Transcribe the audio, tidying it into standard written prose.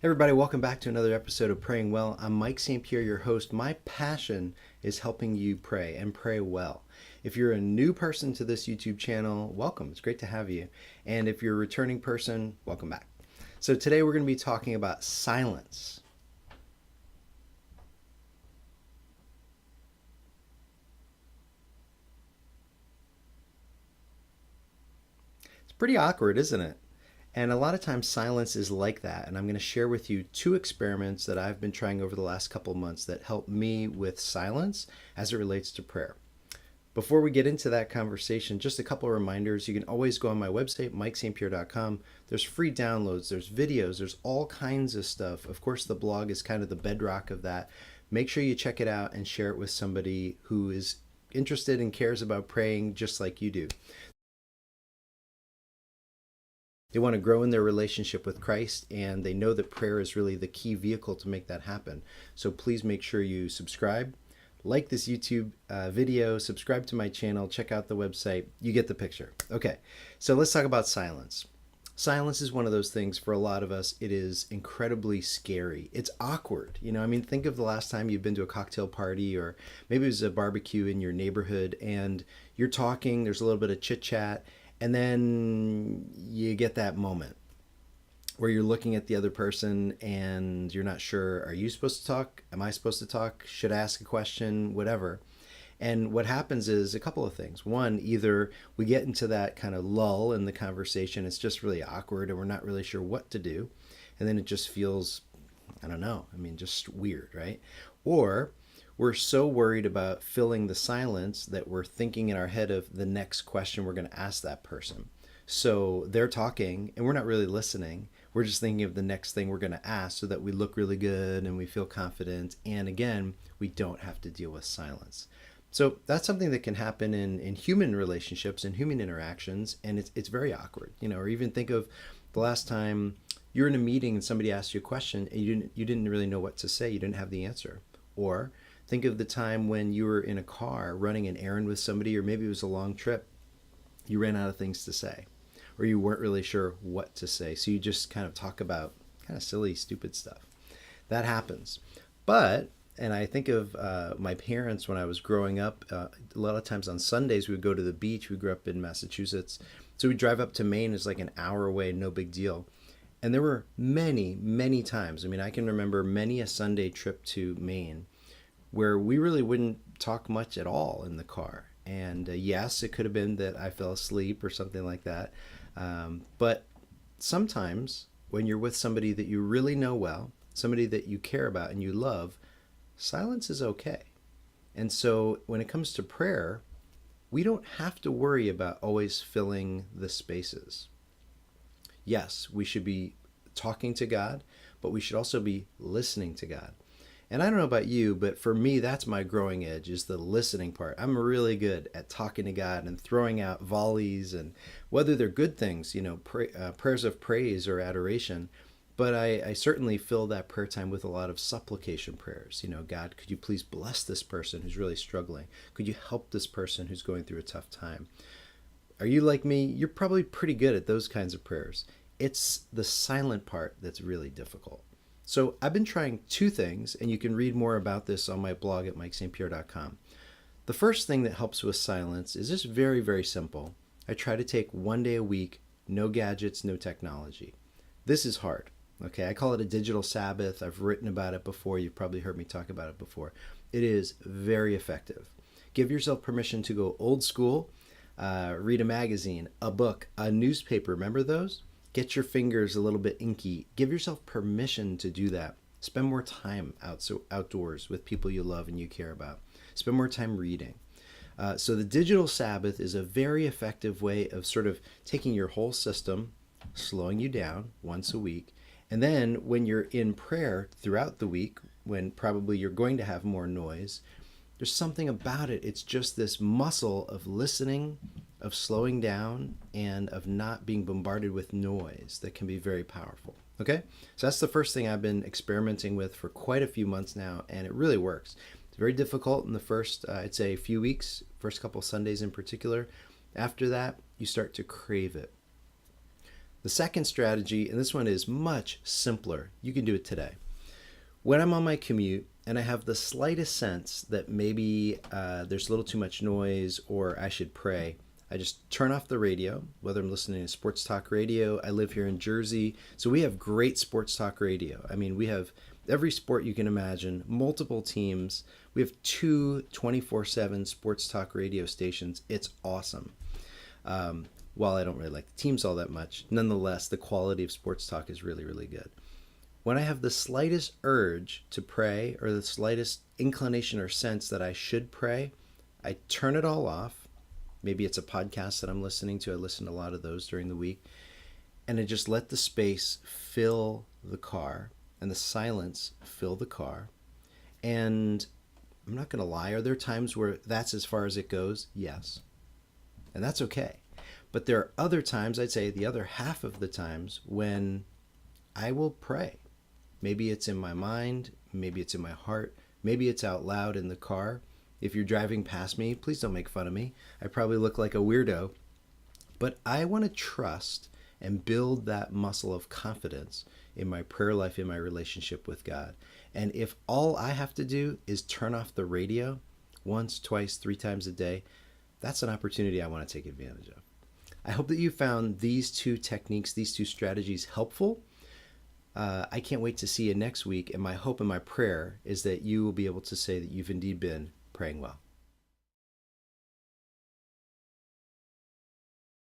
Everybody, welcome back to another episode of Praying Well. I'm Mike St. Pierre, your host. My passion is helping you pray and pray well. If you're a new person to this YouTube channel, welcome. It's great to have you. And if you're a returning person, welcome back. So today we're going to be talking about silence. It's pretty awkward, isn't it? And a lot of times silence is like that. And I'm going to share with you two experiments that I've been trying over the last couple of months that help me with silence as it relates to prayer. Before we get into that conversation, just a couple of reminders. You can always go on my website, mikestpierre.com. There's free downloads, there's videos, there's all kinds of stuff. Of course, the blog is kind of the bedrock of that. Make sure you check it out and share it with somebody who is interested and cares about praying just like you do. They want to grow in their relationship with Christ, and they know that prayer is really the key vehicle to make that happen. So please make sure you subscribe, like this YouTube video, subscribe to my channel, check out the website. You get the picture. Okay, so let's talk about silence. Silence is one of those things for a lot of us. It is incredibly scary. It's awkward. Think of the last time you've been to a cocktail party, or maybe it was a barbecue in your neighborhood, and you're talking, there's a little bit of chit chat, and then you get that moment where you're looking at the other person and you're not sure, are you supposed to talk? Am I supposed to talk? Should I ask a question? Whatever. And what happens is a couple of things. One, either we get into that kind of lull in the conversation, it's just really awkward and we're not really sure what to do. And then it just feels, just weird, right? Or we're so worried about filling the silence that we're thinking in our head of the next question we're going to ask that person. So they're talking and we're not really listening. We're just thinking of the next thing we're going to ask so that we look really good and we feel confident. And again, we don't have to deal with silence. So that's something that can happen in human relationships and human interactions. And it's very awkward, or even think of the last time you're in a meeting and somebody asked you a question and you didn't really know what to say. You didn't have the answer. Or think of the time when you were in a car running an errand with somebody, or maybe it was a long trip. You ran out of things to say, or you weren't really sure what to say. So you just kind of talk about kind of silly, stupid stuff. That happens. And I think of my parents when I was growing up. A lot of times on Sundays, we would go to the beach. We grew up in Massachusetts. So we'd drive up to Maine. It's like an hour away, no big deal. And there were many, many times. I can remember many a Sunday trip to Maine where we really wouldn't talk much at all in the car. And yes, it could have been that I fell asleep or something like that. But sometimes when you're with somebody that you really know well, somebody that you care about and you love, silence is okay. And so when it comes to prayer, we don't have to worry about always filling the spaces. Yes, we should be talking to God, but we should also be listening to God. And I don't know about you, but for me, that's my growing edge, is the listening part. I'm really good at talking to God and throwing out volleys, and whether they're good things, prayers of praise or adoration. But I certainly fill that prayer time with a lot of supplication prayers. God, could you please bless this person who's really struggling? Could you help this person who's going through a tough time? Are you like me? You're probably pretty good at those kinds of prayers. It's the silent part that's really difficult. So I've been trying two things, and you can read more about this on my blog at mikestpierre.com. The first thing that helps with silence is just very, very simple. I try to take one day a week, no gadgets, no technology. This is hard. Okay, I call it a digital Sabbath. I've written about it before. You've probably heard me talk about it before. It is very effective. Give yourself permission to go old school, read a magazine, a book, a newspaper. Remember those? Get your fingers a little bit inky. Give yourself permission to do that. Spend more time outdoors with people you love and you care about. Spend more time reading. So the digital Sabbath is a very effective way of sort of taking your whole system, slowing you down once a week. And then when you're in prayer throughout the week, when probably you're going to have more noise, there's something about it. It's just this muscle of listening, of slowing down, and of not being bombarded with noise that can be very powerful. Okay? So that's the first thing I've been experimenting with for quite a few months now, and it really works. It's very difficult in the first, I'd say, few weeks, first couple Sundays in particular. After that, you start to crave it. The second strategy, and this one is much simpler, you can do it today. When I'm on my commute and I have the slightest sense that maybe there's a little too much noise or I should pray, I just turn off the radio, whether I'm listening to sports talk radio. I live here in Jersey, so we have great sports talk radio. I mean, we have every sport you can imagine, multiple teams. We have two 24/7 sports talk radio stations. It's awesome. While I don't really like the teams all that much, nonetheless, the quality of sports talk is really, really good. When I have the slightest urge to pray or the slightest inclination or sense that I should pray, I turn it all off. Maybe it's a podcast that I'm listening to. I listen to a lot of those during the week. And I just let the space fill the car and the silence fill the car. And I'm not going to lie. Are there times where that's as far as it goes? Yes. And that's okay. But there are other times, I'd say the other half of the times, when I will pray. Maybe it's in my mind, maybe it's in my heart, maybe it's out loud in the car. If you're driving past me, please don't make fun of me. I probably look like a weirdo. But I want to trust and build that muscle of confidence in my prayer life, in my relationship with God. And if all I have to do is turn off the radio once, twice, 3 times a day, that's an opportunity I want to take advantage of. I hope that you found these 2 techniques, these 2 strategies helpful. I can't wait to see you next week. And my hope and my prayer is that you will be able to say that you've indeed been praying well.